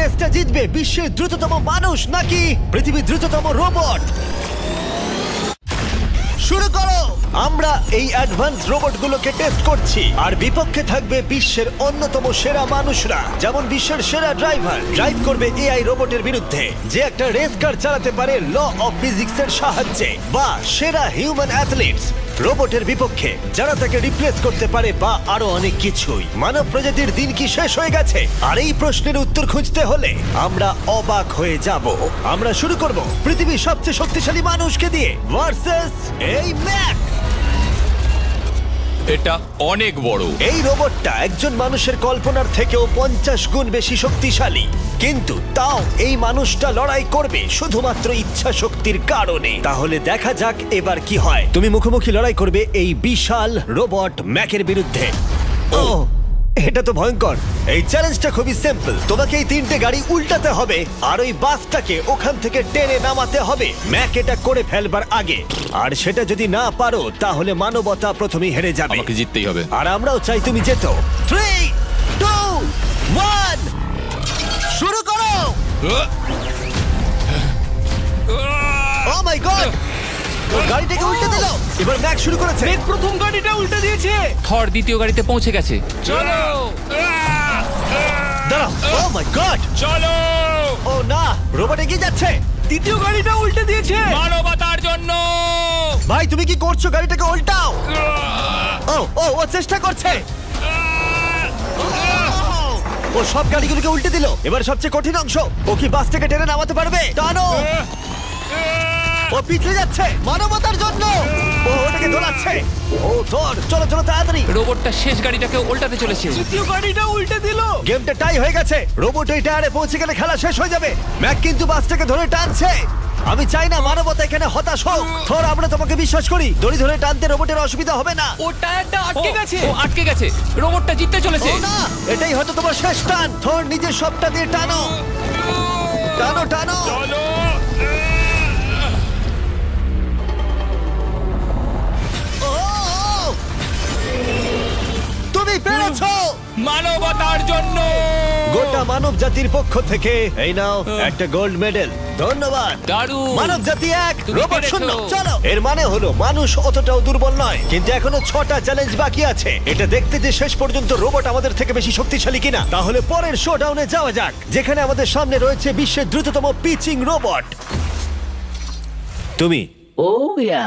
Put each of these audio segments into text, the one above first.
রেসটা জিতবে বিশ্বের দ্রুততম মানুষ নাকি পৃথিবীর দ্রুততম রোবট? শুরু করো। আমরা এই অ্যাডভান্স রোবটগুলোকে টেস্ট করছি আর বিপক্ষে থাকবে বিশ্বের অন্যতম সেরা মানুষরা, যেমন বিশ্বের সেরা ড্রাইভার ড্রাইভ করবে এআই রোবটের বিরুদ্ধে যে একটা রেস কার চালাতে পারে ল অফ ফিজিক্সের সাহায্যে, বা সেরা হিউম্যান অ্যাথলিটস রোবটের বিপক্ষে যারা তাকে রিপ্লেস করতে পারে, বা আরো অনেক কিছুই। মানব প্রজাতির দিন কি শেষ হয়ে গেছে? আর এই প্রশ্নের উত্তর খুঁজতে হলে আমরা অবাক হয়ে যাব। আমরা শুরু করব পৃথিবীর সবচেয়ে শক্তিশালী মানুষকে দিয়ে ভার্সেস এই ম্যাক। এটা অনেক বড়। এই রোবটটা একজন মানুষের কল্পনার থেকেও 50 গুণ বেশি শক্তিশালী, কিন্তু তাও এই মানুষটা লড়াই করবে শুধুমাত্র ইচ্ছা শক্তির কারণে। তাহলে দেখা যাক এবার কি হয়। তুমি মুখোমুখি লড়াই করবে এই বিশাল রোবট ম্যাকের বিরুদ্ধে। ও, এটা তো ভয়ঙ্কর। এই চ্যালেঞ্জটা খুবই সিম্পল। তোমাকে এই 3টে গাড়ি উল্টাতে হবে আর ওই বাসটাকে ওখান থেকে টেনে নামাতে হবে ম্যাক এটা করে ফেলবার আগে। আর সেটা যদি না পারো তাহলে মানবতা প্রথমেই হেরে যাবে। আমাকে জিততেই হবে। আর আমরাও চাই তুমি যেতো। 3, 2, 1 শুরু করো। ও মাই গড, গাড়িটাকে উল্টে দিল। এবার ম্যাক শুরু করেছে। প্রথম গাড়িটা উল্টে দিয়েছে। থর দ্বিতীয় গাড়িতে পৌঁছে গেছে। চলো দাঁড়াও। ও মাই গড, চলো। ও না, রোবট এগিয়ে যাচ্ছে। দ্বিতীয় গাড়িটা উল্টে দিয়েছে। মানবতার জন্য। ভাই তুমি কি করছো? গাড়িটাকে উল্টাও। ও ও ও চেষ্টা করছে। ও সব গাড়িগুলোকে উল্টে দিল। এবার সবচেয়ে কঠিন অংশ, ও কি বাসটাকে টেনে নামাতে পারবে? টানো। ও পিছলে যাচ্ছে মানবতার জন্য। ও ওটাকে দোলাচ্ছে। ও ধর, চলো চলো তাড়াতাড়ি। রোবটটা শেষ গাড়িটাকে উল্টাতে চলেছে। দ্বিতীয় গাড়িটা উল্টে দিল। গেমটা টাই হয়ে গেছে। রোবট এই টায়ারে পৌঁছে গেলে খেলা শেষ হয়ে যাবে। ম্যাক কিন্তু বাসটাকে ধরে টানছে। আমি চাই না মানবতা এখানে হতাশ হোক। থর, আমরা তোমাকে বিশ্বাস করি। দড়ি ধরে টানতে রোবটের অসুবিধা হবে না। ও টায়ারটা আটকে গেছে। ও আটকে গেছে। রোবটটা জিততে চলেছে। ও না, এটাই হয়তো তোমার শেষ টান। থর নিজের সবটা দিয়ে টানো টানো টানো। চলো। ও, তুমি পেরেছো। মানবতার জন্য। গোটা মানব জাতির পক্ষ থেকে এই নাও একটা গোল্ড মেডেল। ধন্যবাদ। দারুণ। মানব জাতি 1, তুমি রোবট পেরেছো। 0। চলো, এর মানে হলো মানুষ অতটাও দুর্বল নয়, কিন্তু এখনো 6টা চ্যালেঞ্জ বাকি আছে। এটা দেখতে যে শেষ পর্যন্ত রোবট আমাদের থেকে বেশি শক্তিশালী কিনা। তাহলে পরের শোডাউনে যাওয়া যাক, যেখানে আমাদের সামনে রয়েছে বিশ্বের দ্রুততম পিচিং রোবট। তুমি ও ইয়া,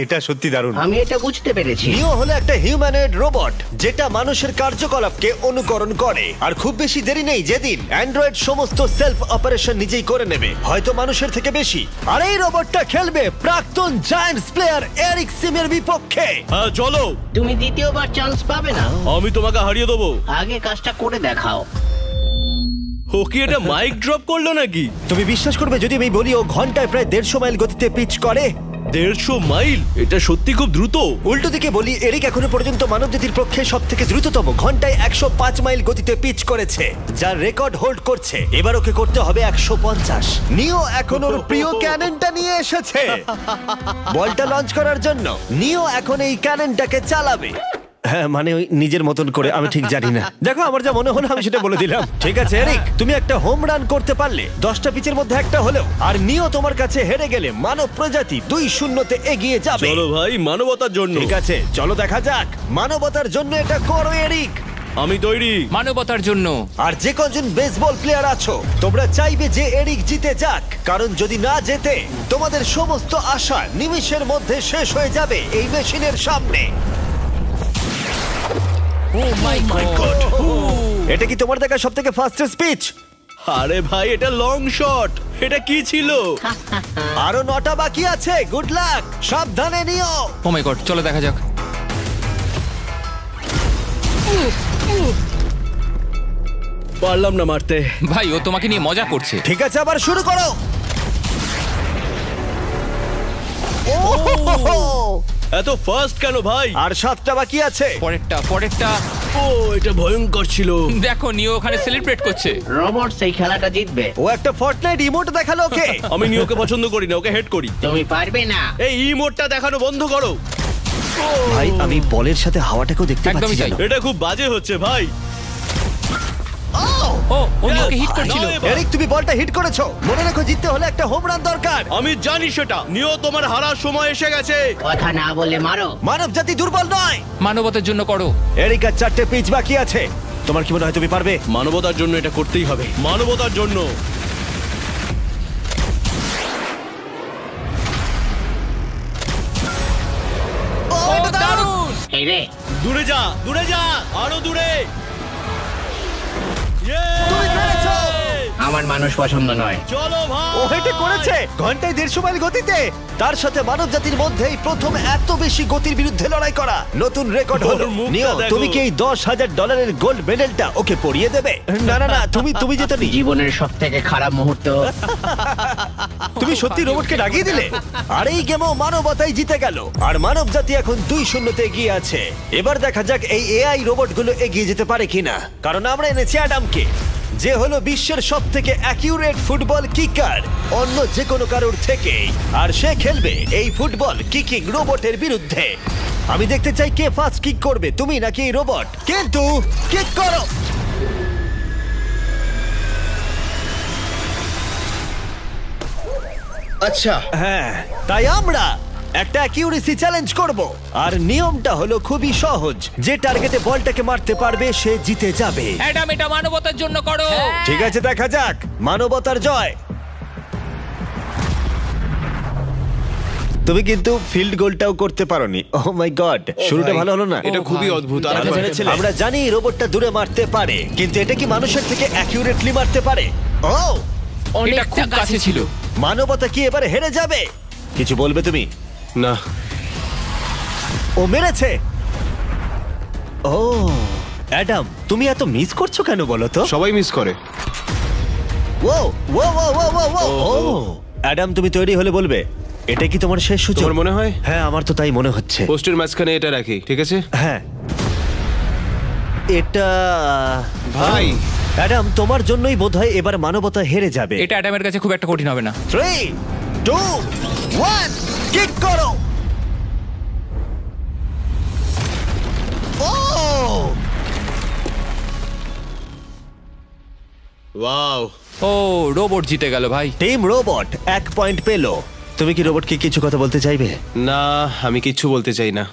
এটা সত্যি দারুণ। আমি এটা বুঝতে পেরেছি। নিও হলো একটা হিউম্যানয়েড রোবট যেটা মানুষের কার্যকলাপকে অনুকরণ করে। আর খুব বেশি দেরি নেই যেদিন অ্যান্ড্রয়েড সমস্ত সেলফ অপারেশন নিজেই করে নেবে, হয়তো মানুষের থেকে বেশি। আর এই রোবটটা খেলবে প্রাক্তন জায়ান্টস প্লেয়ার এরিক সিমের বিপক্ষে। হ্যাঁ চলো, তুমি দ্বিতীয়বার চান্স পাবে না। আমি তোমাকে হারিয়ে দেবো। আগে কাজটা করে দেখাও। ও কি এটা মাইক ড্রপ করলো নাকি? তুমি বিশ্বাস করবে যদি আমি বলি ও ঘন্টায় প্রায় 150 মাইল গতিতে পিচ করে? 150 মাইল? এটা সত্যি খুব দ্রুত। উল্টো দিকে বলি, এরিক এখনো পর্যন্ত মানবজাতির পক্ষে সব থেকে দ্রুততম ঘন্টায় 105 মাইল গতিতে পিচ করেছে, যার রেকর্ড হোল্ড করছে। এবার ওকে করতে হবে 150। নিও এখন ওর প্রিয় ক্যাননটা নিয়ে এসেছে বলটা লঞ্চ করার জন্য। নিও এখন এই ক্যাননটাকে চালাবে। হ্যাঁ, মানে ওই নিজের মতন করে, আমি ঠিক জানি না। দেখো, আমার যা মনে হলো আমি সেটা বলে দিলাম। ঠিক আছে এরিক, তুমি একটা হোম রান করতে পারলে 10টা পিচের মধ্যে একটা হলেও। আর নিও তোমার কাছে হেরে গেলে মানব প্রজাতি 2-0 এগিয়ে যাবে। চলো ভাই, মানবতার জন্য। ঠিক আছে, চলো দেখা যাক। মানবতার জন্য এটা করো এরিক। আমি তৈরি। মানবতার জন্য। আর যে কজন বেসবল প্লেয়ার আছো, তোমরা চাইবে যে এরিক জিতে যাক, কারণ যদি না জেতে তোমাদের সমস্ত আশা নিমিষের মধ্যে শেষ হয়ে যাবে এই মেশিনের সামনে। ও মাই গড। এটা কি তোমার দেখা সবথেকে ফাস্টেস্ট পিচ? আরে ভাই, এটা লং শট। এটা কি ছিল? আরো 9টা বাকি আছে। গুড লাক, সাবধানে নিও। ও মাই গড, চলো দেখা যাক। পারলাম না মারতে। ভাই, ও তোমাকে নিয়ে মজা করছে। ঠিক আছে, আবার শুরু করো। এত ফাস্ট কেন ভাই? আর 7টা বাকি আছে। পরেরটা। ও, এটা ভয়ঙ্কর ছিল। দেখো, নিও ওখানে সেলিব্রেট করছে। রোবট সেই খেলাটা জিতবে। ও একটা ফর্টনাইট ইমোট দেখালো ওকে। আমি নিওকে পছন্দ করি না, ওকে হেড করি। তুমি পারবে না। এই ইমোটটা দেখানো বন্ধ করো। ভাই, আমি বলের সাথে হাওয়াটাকেও দেখতে একদমই পাচ্ছি তাই। জানো? এটা খুব বাজে হচ্ছে ভাই। ও নিওকে হিট করছিল। নাও এবার। এরিক, তুমি বলটা হিট করেছো। মনে রাখো, জিততে হলে একটা হোম রান দরকার। আমি জানি সেটা। নিও, তোমার হারার সময় এসে গেছে। কথা না বলে মারো। মানব জাতি দুর্বল নয়। মানবতার জন্য করো। এরিক, আর 4টে পিচ বাকি আছে। তোমার কি মনে হয় তুমি পারবে? মানবতার জন্য এটা করতেই হবে। মানবতার জন্য। ও, এটা দারুণ। দারুণ। এই রে, দূরে যা, দূরে যা, আরো দূরে। তুমি পেরেছো। আমার মানুষ পছন্দ নয়। চলো ও ভাই। এটা করেছে ঘন্টায় 150 মাইল গতিতে। তার সাথে মানব জাতির মধ্যেই প্রথম এত বেশি গতির বিরুদ্ধে লড়াই করা নতুন রেকর্ড হলো। ওর মুখটা নিও, দেখো। তুমি কি এই $10,000 গোল্ড মেডেলটা ওকে পরিয়ে দেবে? না না না, তুমি যেতে নি। জীবনের সব থেকে খারাপ মুহূর্ত। তুমি সত্যি রোবটকে ডাকিয়ে দিলে। আর এই গেমও মানবতাই জিতে গেল। আর মানব জাতি এখন 2-0 এগিয়ে আছে। এবার দেখা যাক এই এআই রোবটগুলো এগিয়ে যেতে পারে কিনা, কারণ আমরা এনেছি অ্যাডামকে, যে হলো বিশ্বের সব থেকে অ্যাকিউরেট ফুটবল কিকার অন্য যে কোনো কারোর থেকে। আর সে খেলবে এই ফুটবল কিকিং রোবটের বিরুদ্ধে। আমি দেখতে চাই কে ফার্স্ট কিক করবে, তুমি নাকি এই রোবট। কিন্তু কিক করো। আচ্ছা, হ্যাঁ, তাই আমরা একটা অ্যাকিউরেসি চ্যালেঞ্জ করব। আর নিয়মটা হলো খুবই সহজ, যে টার্গেটে বলটাকে মারতে পারবে সে জিতে যাবে। অ্যাডাম, এটা মানবতার জন্য করো। ঠিক আছে, দেখা যাক মানবতার জয়। তুমি কিন্তু ফিল্ড গোলটাও করতে পারোনি। ও মাই গড, শুরুটা ভালো হলো না। এটা ও খুবই ভাই। অদ্ভুত। দেখা আর জেনেছিলে? আমরা জানি রোবটটা দূরে মারতে পারে, কিন্তু এটা কি মানুষের থেকে অ্যাকিউরেটলি মারতে পারে? ও, এটা খুব কাছে ছিল। মানবতা কি এবারে হেরে যাবে? কিছু বলবে তুমি? না, ও মেরেছে। ও অ্যাডাম, তুমি এত মিস করছো কেন বলো তো? সবাই মিস করে। ও ও ও ও ও ও ও অ্যাডাম, তুমি তৈরি হলে বলবে। এটা কি তোমার শেষ সুযোগ? তোমার মনে হয়? হ্যাঁ, আমার তো তাই মনে হচ্ছে। পোস্টের মাঝখানে এটা রাখি, ঠিক আছে? হ্যাঁ, এটা ভাই। অ্যাডাম, তোমার জন্যই বোধহয় এবার মানবতা হেরে যাবে। এটা অ্যাডামের কাছে খুব একটা কঠিন হবে না। 3, 2, 1, কিক করো। ও, ওয়াও। ও, রোবট জিতে গেল ভাই। টিম রোবট 1 পয়েন্ট পেলো। তুমি কি রোবটকে কিছু কথা বলতে চাইবে? না, আমি কিচ্ছু বলতে চাই না।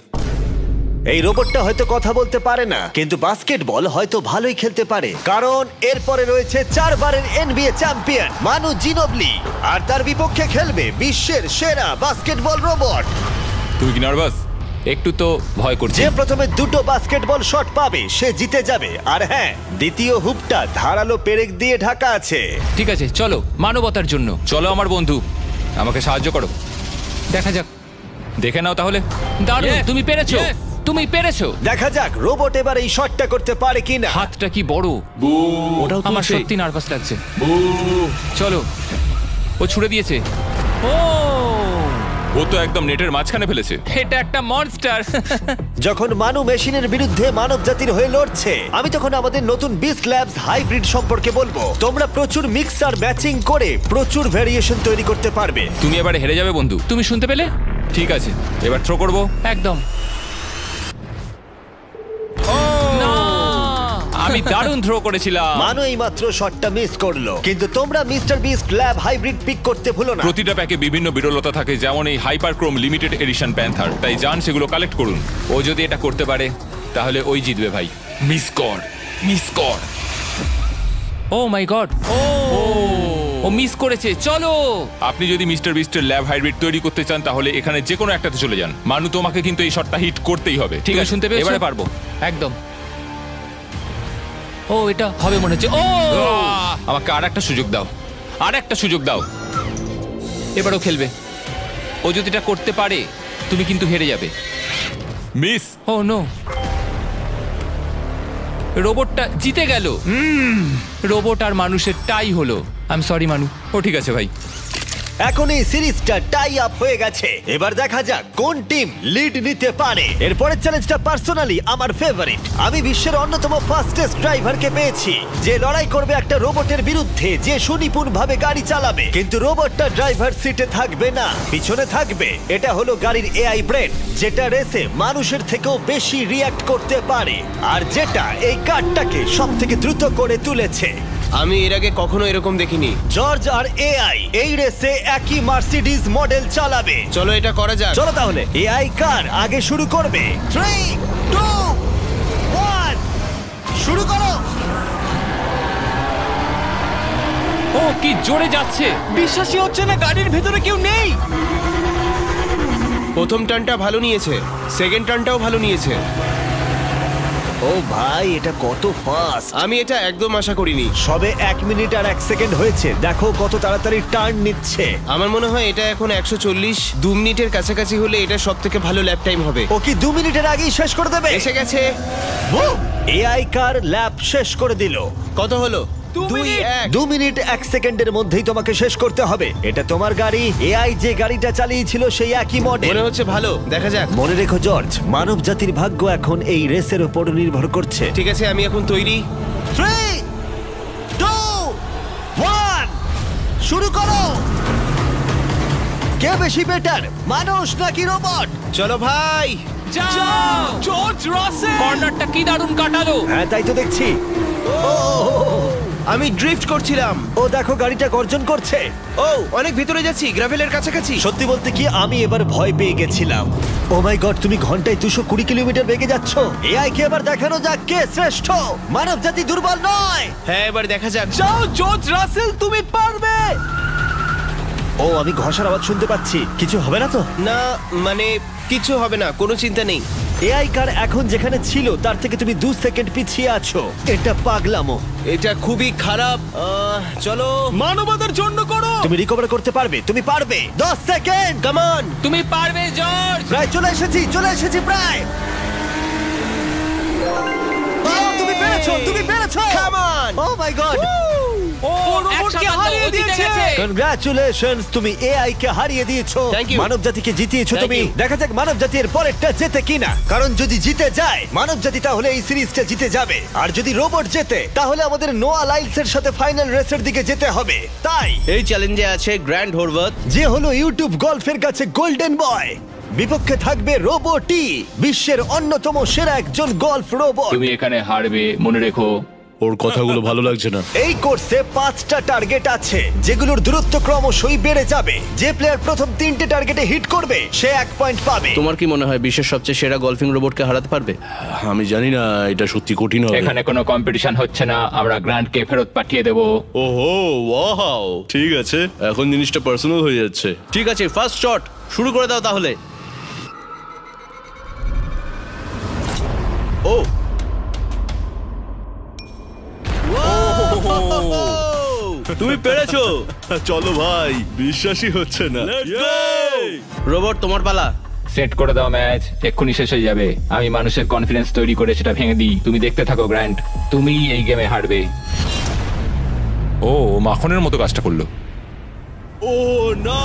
এই রোবটটা হয়তো কথা বলতে পারে না, কিন্তু বাস্কেটবল হয়তো ভালোই খেলতে পারে, কারণ এরপরে রয়েছে 4 বারের NBA চ্যাম্পিয়ন মানু জিনোবলি। আর তার বিপক্ষে খেলবে বিশ্বের সেরা বাস্কেটবল রোবট, তুমি কি নার্ভাস? একটু তো ভয় করছে। যে প্রথমে 2টো বাস্কেটবল শট পাবে সে জিতে যাবে। আর হ্যাঁ, দ্বিতীয় হুপটা ধারালো পেরেক দিয়ে ঢাকা আছে। ঠিক আছে, চলো মানবতার জন্য। চলো আমার বন্ধু, আমাকে সাহায্য করো। দেখা যাক, দেখে নাও তাহলে। দারুণ, তুমি পেরেছো, তুমি পেরেছো। দেখা যাক রোবট এবার এই শটটা করতে পারে কিনা। হাতটা কি বড়! ওটাও আমার তুলছে। সত্যি নার্ভাস লাগছে। চলো, ও ছুড়ে দিয়েছে। ও তো একদম নেটের মাঝখানে ফেলেছে। এটা একটা মনস্টার। যখন মানু মেশিনের বিরুদ্ধে মানব জাতির হয়ে লড়ছে, আমি তখন আমাদের নতুন বিস্ট ল্যাবস হাইব্রিড সম্পর্কে বলবো। তোমরা প্রচুর মিক্সার ম্যাচিং করে প্রচুর ভেরিয়েশন তৈরি করতে পারবে। তুমি এবারে হেরে যাবে বন্ধু, তুমি শুনতে পেলে? ঠিক আছে, এবার থ্রো করব। একদম। না! আমি দারুণ থ্রো করেছিলাম। মানু এই মাত্র শটটা মিস করলো, কিন্তু তোমরা Mister Beast lab hybrid pick করতে ভুলো না। প্রতিটা প্যাকে বিভিন্ন বিরলতা থাকে, যেমন এই হাইপারক্রোম লিমিটেড এডিশন প্যান্থার। তাই যান সেগুলো কালেক্ট করুন। ও যদি এটা করতে পারে তাহলে ওই জিতবে ভাই। মিস কর, মিস কর। ও মাই গড, ও মিস করেছে। চলো, আপনি যদি মিস্টার বিস্টের ল্যাব হাইব্রিড তৈরি করতে চান তাহলে এখানে যে কোনো একটাতে চলে যান। মানু, তোমাকে কিন্তু এই শটটা হিট করতেই হবে। ঠিক আছে, শুনতে পেয়েছো? এবারে পারবো একদম। ও, এটা হবে মনে হচ্ছে। ও, আমাকে আর একটা সুযোগ দাও, আর একটা সুযোগ দাও। এবারও খেলবে। ও যদি এটা করতে পারে তুমি কিন্তু হেরে যাবে। মিস। ও নো, রোবটটা জিতে গেল। রোবট আর মানুষের টাই হলো। আই এম সরি মানু। ও ঠিক আছে ভাই। এখন এই সিরিজটা টাই আপ হয়ে গেছে। এবার দেখা যাক কোন টিম লিড নিতে পারে। এরপরের চ্যালেঞ্জটা পার্সোনালি আমার ফেভারিট। আমি বিশ্বের অন্যতম ফাস্টেস্ট ড্রাইভারকে পেয়েছি, যে লড়াই করবে একটা রোবটের বিরুদ্ধে, যে সুনিপুণভাবে গাড়ি চালাবে। কিন্তু রোবটটা ড্রাইভার সিটে থাকবে না, পিছনে থাকবে। এটা হলো গাড়ির এআই ব্রেন, যেটা রেসে মানুষের থেকেও বেশি রিয়্যাক্ট করতে পারে, আর যেটা এই কারটাকে সবথেকে দ্রুত করে তুলেছে। আমি এর আগে কখনো এরকম দেখিনি। জর্জ আর এআই এই রেসে একই মার্সিডিজ মডেল চালাবে। চলো এটা করা যাক। চলো তাহলে এআই কার আগে শুরু করবে। 3, 2, 1 শুরু করো। ও কি জোরে যাচ্ছে! বিশ্বাসই হচ্ছে না গাড়ির ভেতরে কেউ নেই। প্রথম টার্নটা ভালো নিয়েছে, সেকেন্ড টার্নটাও ভালো নিয়েছে। ও ভাই, এটা কত ফাস্ট! আমি এটা একদম আশা করিনি। সবে 1 মিনিট আর 1 সেকেন্ড হয়েছে, দেখো কত তাড়াতাড়ি টার্ন নিচ্ছে। আমার মনে হয় এটা এখন 140, 2 মিনিটের কাছাকাছি হলে এটা সব থেকে ভালো ল্যাপ টাইম হবে। ও কি 2 মিনিটের আগেই শেষ করে দেবে? এসে গেছে। এআই কার ল্যাব শেষ করে দিল। কত হলো? 2 মিনিট। 2 মিনিট 1 সেকেন্ডের মধ্যেই তোমাকে শেষ করতে হবে। এটা তোমার গাড়ি। এআই যে গাড়িটা চালিয়েছিল সেই একই মডেল। মনে হচ্ছে ভালো, দেখা যাক। মনে রেখো জর্জ, মানব জাতির ভাগ্য এখন এই রেসের উপর নির্ভর করছে। ঠিক আছে, আমি এখন তৈরি। 3, 2, 1 শুরু করো। কে বেশি বেটার, মানুষ নাকি রোবট? চলো ভাই। যাও জর্জ রাসেল। কর্নারটা কি দারুণ কাটালো! হ্যাঁ, তাই তো দেখছি। আমি ড্রিফট করছিলাম। ও দেখো, গাড়িটা গর্জন করছে। ও অনেক ভিতরে যাচ্ছি, গ্রাভেলের কাছাকাছি। সত্যি বলতে কি, আমি এবার ভয় পেয়ে গেছিলাম। ও মাই গড, তুমি ঘন্টায় 220 কিলোমিটার বেগে যাচ্ছ। এআই কে এবার দেখানো যাক কে শ্রেষ্ঠ। মানব জাতি দুর্বল নয়। হ্যাঁ, এবার দেখা যাক। যাও জর্জ রাসেল, তুমি পারবে। ও, আমি ঘষার আওয়াজ শুনতে পাচ্ছি। কিছু হবে না তো? না, মানে কিছু হবে না, কোনো চিন্তা নেই। এআই কার এখন যেখানে ছিল তার থেকে তুমি 2 সেকেন্ড পিছিয়ে আছো। এটা পাগলামো। এটা খুবই খারাপ। চলো। মানবতার জন্য করো। তুমি রিকভার করতে পারবে, তুমি পারবে। 10 সেকেন্ড। Come on. তুমি পারবে জর্জ! প্রায় চলে এসেছি প্রায়। ও, তুমি পেরেছো, তুমি পেরেছো। Come on. O my god, ও রোবটকে হারিয়ে দিয়েছে। কনগ্রাচুলেশনস, তুমি এআই কে হারিয়ে দিয়েছো। Thank you. মানব জাতিকে জিতিয়েছো Thank তুমি। you. দেখা যাক মানব জাতির পরেরটা জেতে কিনা। কারণ যদি জিতে যায় মানব জাতি, তাহলে এই সিরিজটা জিতে যাবে। আর যদি রোবট জেতে, তাহলে আমাদের নোয়া লাইলসের সাথে ফাইনাল রেসের দিকে যেতে হবে। তাই এই চ্যালেঞ্জে আছে গ্র্যান্ড হোরভাত। যে হলো ইউটিউব গল্ফের কাছে গোল্ডেন বয়, বিপক্ষে থাকবে রোবটই, বিশ্বের অন্যতম সেরা একজন গল্ফ রোবট। তুমি এখানে হারবে, মনে রেখো। ওর কথাগুলো ভালো লাগছে না। এই কোর্সে 5টা টার্গেট আছে, যেগুলোর দূরত্ব ক্রমশই বেড়ে যাবে। যে প্লেয়ার প্রথম 3টে টার্গেটে হিট করবে সে 1 পয়েন্ট পাবে। তোমার কি মনে হয় বিশ্বের সবচেয়ে সেরা গলফিং রোবটকে হারাতে পারবে? আমি জানি না, এটা সত্যি কঠিন হবে। এখানে কোনো কম্পিটিশন হচ্ছে না, আমরা গ্র্যান্ডকে ফেরত পাঠিয়ে দেবো। ওহো, ওয়াও, ঠিক আছে, এখন জিনিসটা পার্সোনাল হয়ে যাচ্ছে। ঠিক আছে, ফার্স্ট শট শুরু করে দাও তাহলে। ও তুমি পেরেছো। চলো ভাই, বিশ্বাসই হচ্ছে না। রোবট, তোমার পালা। সেট করে দাও ম্যাচ, এক্ষুনি শেষ হয়ে যাবে। আমি মানুষের কনফিডেন্স তৈরি করে সেটা ভেঙে দিই। তুমি দেখতে থাকো গ্র্যান্ড, তুমি এই গেমে হারবে। ও মাখনের মতো কাজটা করলো। ও না,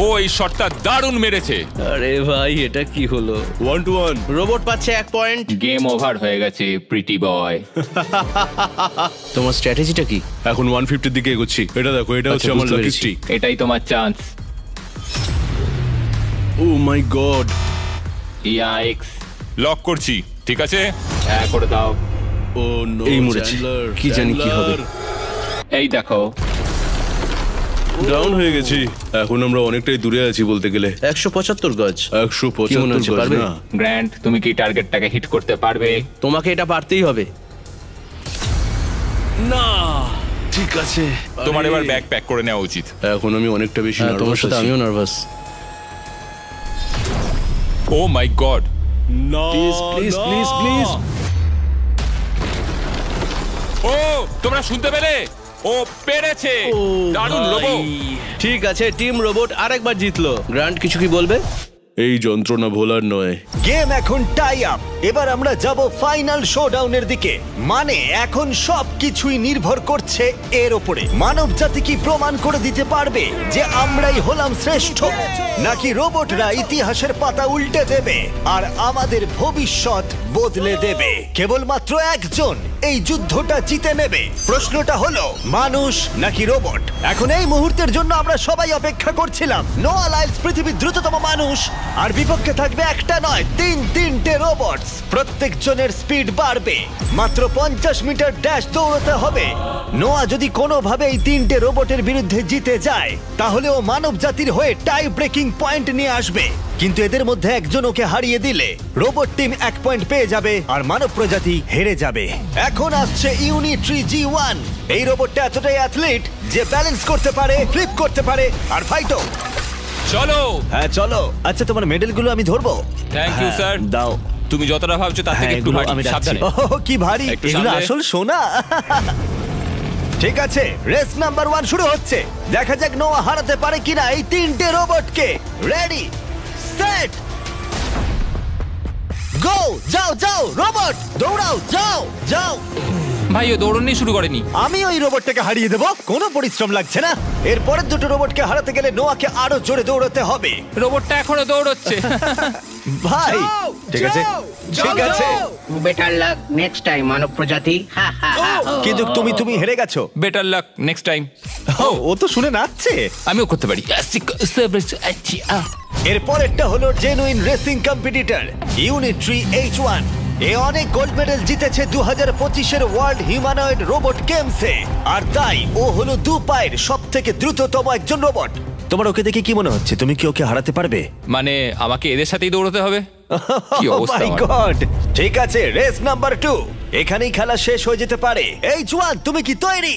ও এই শটটা দারুণ মেরেছে। আরে ভাই, এটা কি হলো? 1-1, রোবট পাচ্ছে 1 পয়েন্ট। গেম ওভার হয়ে গেছে প্রিটি বয়। তোমার স্ট্র্যাটেজিটা কি? এখন 150 দিকে এগোচ্ছি। এটা দেখো, এটা হচ্ছে আমার লাকি স্ট্রিক। এটাই তোমার chance. Oh my God, yikes, lock করছি। ঠিক আছে, হ্যাঁ করে দাও। ও নো, এই মরেছে। কি জানি কি হবে। এই দেখো, ডাউন হয়ে গেছি। এখন আমরা অনেকটাই দূরে আছি বলতে গেলে। 175 গজ। 175 গজ পারবে? না। গ্র্যান্ড, তুমি কি টার্গেটটাকে হিট করতে পারবে? তোমাকে এটা পারতেই হবে। না, ঠিক আছে। তোমার আরে, এবার ব্যাগ প্যাক করে নেওয়া উচিত। এখন আমি অনেকটা বেশি হ্যাঁ, তোমার নার্ভাস সাথে আছি। আমিও নার্ভাস। ও মাই গড, না, প্লিজ না। Please please. ও তোমরা শুনতে পেলে? ও পেরেছে। দারুণ ভাই। লোবো। ঠিক আছে, টিম রোবট আরেকবার জিতলো। গ্র্যান্ড, কিছু কি বলবে? এই যন্ত্রণা ভোলার নয়। গেম এখন টাই আপ। এবার আমরা যাব ফাইনাল শোডাউনের দিকে। মানে এখন সবকিছুই নির্ভর করছে এর উপরে। মানব জাতি কি প্রমাণ করে দিতে পারবে যে আমরাই হলাম শ্রেষ্ঠ, নাকি রোবটরা ইতিহাসের পাতা উল্টে দেবে আর আমাদের ভবিষ্যৎ বদলে দেবে? কেবলমাত্র একজন এই যুদ্ধটা জিতে নেবে। প্রশ্নটা হলো মানুষ নাকি রোবট? এখন এই মুহূর্তের জন্য আমরা সবাই অপেক্ষা করছিলাম। নোয়া লাইলস পৃথিবীর দ্রুততম মানুষ, আর বিপক্ষে থাকবে একটা নয় তিনটে রোবট। প্রত্যেকজনের স্পিড বাড়বে। মাত্র 50 মিটার ড্যাশ দৌড়াতে হবে। নোয়া যদি কোনোভাবে এই তিনটে রোবটের বিরুদ্ধে জিতে যায়, তাহলে ও মানব জাতির হয়ে টাই ব্রেকিং পয়েন্ট নিয়ে আসবে। কিন্তু এদের মধ্যে একজন ওকে হারিয়ে দিলে রোবট টিম 1 পয়েন্ট পেয়ে যাবে আর মানব প্রজাতি হেরে যাবে। এখন আসছে ইউনিট্রি G1। এই রোবটটা এতটাই অ্যাথলিট যে ব্যালেন্স করতে পারে, ফ্লিপ করতে পারে আর ফাইটও। চলো। হ্যাঁ চলো। আচ্ছা, তোমার মেডেলগুলো আমি ধরবো? Thank you, হ্যাঁ, sir. দাও। তুমি যতটা ভাবছো তার থেকে হ্যাঁ, একটু এগুলো ভারী। আমি রাখছি। সাবধানে। ওহ, কি ভারী! একটু এগুলো সামলে। আসল সোনা। ঠিক আছে, রেস নাম্বার 1 শুরু হচ্ছে। দেখা যাক নোয়া হারাতে পারে কিনা এই তিনটে রোবটকে। রেডি, সেট, গো! যাও যাও রোবট, দৌড়াও, যাও যাও। ভাই ও দৌড়নি শুরু করেনি। আমি ওই রোবটটাকে হারিয়ে দেবো, কোনো পরিশ্রম লাগছে না। এর পরের দুটো রোবটকে হারাতে গেলে নোয়াকে আরো জোরে দৌড়াতে হবে। রোবটটা এখনো দৌড়চ্ছে। ভাই যাও, ঠিক আছে, যাও, ঠিক যাও, আছে, যাও। বেটার লাক নেক্সট টাইম মানব প্রজাতি। হা, হা, হা। কিন্তু তুমি হেরে গেছো। Better luck next time. ও তো শুনে নাচছে। আমিও করতে পারি। এর পরেরটা হলো genuine racing competitor Unitree H1। এ অনেক গোল্ড মেডেল জিতেছে 2025-এর ওয়ার্ল্ড হিউম্যানয়েড রোবট গেমসে, আর তাই ও হলো 2 পায়ের সবথেকে দ্রুততম একজন রোবট। তোমার ওকে দেখে কি মনে হচ্ছে? তুমি কি ওকে হারাতে পারবে? মানে আমাকে এদের সাথেই দৌড়তে হবে? কি অবস্থা মাই আমার। গড! ঠিক আছে, রেস নাম্বার 2। এখানেই খেলা শেষ হয়ে যেতে পারে। H1, তুমি কি তৈরি?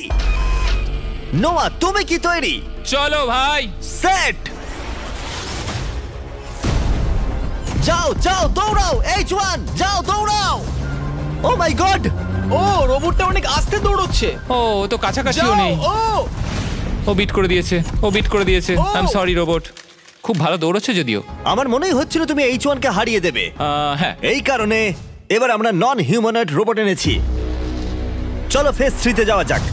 নোয়া, তুমি কি তৈরি? চলো ভাই। সেট, যাও যাও দৌড়াও। H1, যাও দৌড়াও। ও মাই গড! ও রোবটটা অনেক আস্তে দৌড়চ্ছে। ও ও তো কাছাকাছিও যাও, নেই। ও বিট করে দিয়েছে, ও বিট করে দিয়েছে। ও। I am sorry robot. খুব ভালো দৌড়চ্ছে যদিও। আমার মনেই হচ্ছিল তুমি H1 কে হারিয়ে দেবে। হ্যাঁ। এই কারণে এবার আমরা নন হিউম্যানয়েড রোবট এনেছি। চলো ফেজ 3 তে যাওয়া যাক।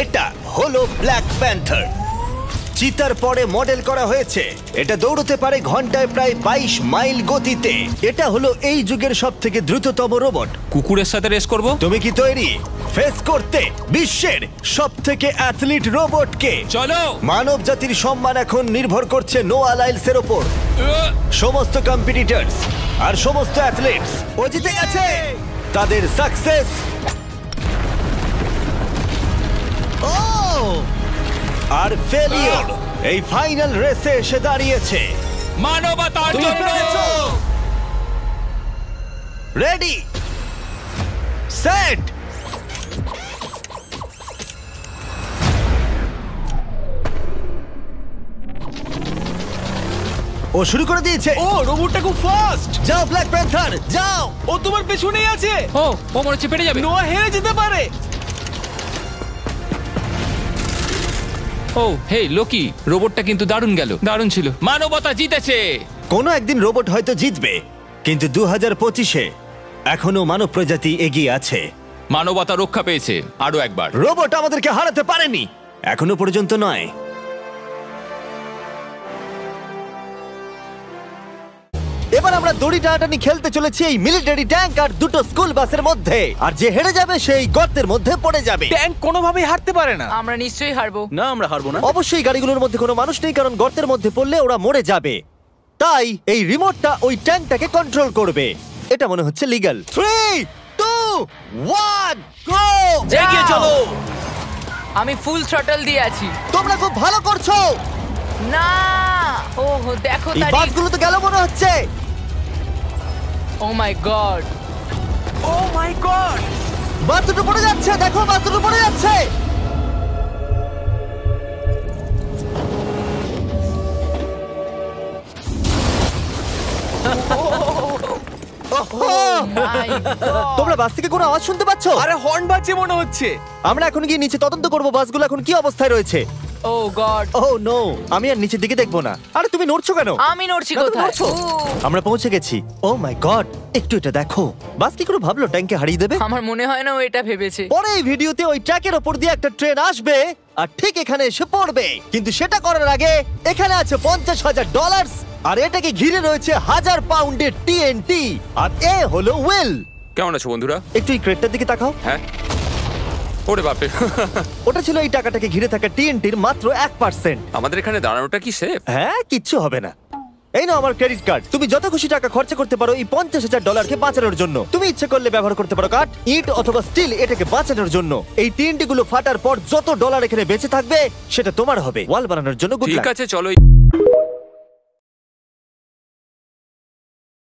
এটা হলো ব্ল্যাক প্যান্থার। চিতার পরে মডেল করা হয়েছে। এটা দৌড়তে পারে ঘন্টায় প্রায় 22 মাইল গতিতে। এটা হলো এই যুগের সবথেকে দ্রুততম রোবট। কুকুরের সাথে রেস করব। তুমি কি তৈরি ফেস করতে বিশ্বের সবথেকে অ্যাথলিট রোবটকে? চলো। মানব জাতির সম্মান এখন নির্ভর করছে নোয়া লাইলসের ওপর। সমস্ত কম্পিটিটরস আর সমস্ত অ্যাথলিটস ও জিতে গেছে। তাদের সাকসেস আর ফেলিওর এই ফাইনাল রেসে এসে দাঁড়িয়েছে। মানবতার তুমি জন্য। পেরেছো। রেডি, সেট, ও শুরু করে দিয়েছে। ও রোবটটা খুব ফাস্ট। যাও ব্ল্যাক প্যান্থার, যাও। ও তোমার পেছনেই আছে। ও ও মনে হচ্ছে পেরে যাবে। নোয়া হেরে যেতে পারে। ও হে লোকি, রোবটটা কিন্তু দারুণ গেল, দারুণ ছিল। মানবতা জিতেছে। কোনো একদিন রোবট হয়তো জিতবে, কিন্তু 2025-এ এখনো মানব প্রজাতি এগিয়ে আছে। মানবতা রক্ষা পেয়েছে আরো একবার। রোবট আমাদেরকে হারাতে পারেনি, এখনো পর্যন্ত নয়। এবার আমরা দড়ি টানাটানি খেলতে চলেছি এই মিলিটারি ট্যাঙ্ক আর দুটো স্কুল বাসের মধ্যে, আর যে হেরে যাবে সেই গর্তের মধ্যে পড়ে যাবে। ট্যাঙ্ক কোনোভাবেই হারতে পারে না। আমরা নিশ্চয়ই হারবো। না আমরা হারবো না। অবশ্যই গাড়িগুলোর মধ্যে কোনো মানুষ নেই, কারণ গর্তের মধ্যে পড়লে ওরা মরে যাবে। তাই এই রিমোটটা ওই ট্যাঙ্কটাকে কন্ট্রোল করবে। এটা মনে হচ্ছে লিগ্যাল। 3, 2, 1 গো! এগিয়ে চলো। আমি ফুল থ্রটল দিয়ে আছি। তোমরা খুব ভালো করছো। না, ও দেখো এই তারিখ। বাসগুলো তো গেল মনে হচ্ছে। ও my god. O my god. বাস দুটো পড়ে যাচ্ছে, দেখো বাস দুটো পড়ে যাচ্ছে। মাই গড। তোমরা বাস থেকে কোনো আওয়াজ শুনতে পাচ্ছো? আরে হর্ন বাজছে মনে হচ্ছে। আমরা এখন গিয়ে নিচে তদন্ত করব বাসগুলো এখন কি অবস্থায় রয়েছে। ও গড ও নো, আমি আর নিচের দিকে দেখবো না। আরে তুমি নড়ছো কেন? আমি নড়ছি না, তুমি কোথায় নড়ছো। আমরা পৌঁছে গেছি। ও মাই গড, একটু এটা দেখো। বাস কি করে ভাবলো ট্যাঙ্কে হারিয়ে দেবে? আমার মনে হয় না ও এটা ভেবেছে। পরে এই ভিডিওতে ওই ট্র্যাকের ওপর দিয়ে একটা ট্রেন আসবে আর ঠিক এখানে এসে পড়বে, কিন্তু সেটা করার আগে এখানে আছে $50,000 আর এটাকে ঘিরে রয়েছে 1000 পাউন্ডের টিএনটি। আর এ হলো ওয়েল। কেমন আছো বন্ধুরা? একটু এই ক্রেটটার দিকে তাকাও। হ্যাঁ, ওরে বাপরে। ওটা ছিল এই টাকাটাকে ঘিরে থাকা টিএনটির মাত্র 1%। আমাদের এখানে দাঁড়ানোটা কি সেফ? হ্যাঁ, কিচ্ছু হবে না। এই নাও আমার ক্রেডিট কার্ড। তুমি যত খুশি টাকা খরচা করতে পারো এই $50,000 বাঁচানোর জন্য। তুমি ইচ্ছে করলে ব্যবহার করতে পারো কাঠ, ইট অথবা স্টিল এটাকে বাঁচানোর জন্য। এই টিএনটি গুলো ফাটার পর যত ডলার এখানে বেঁচে থাকবে সেটা তোমার হবে। ওয়াল বানানোর জন্য গুড ঠিক লাক। আছে, চলো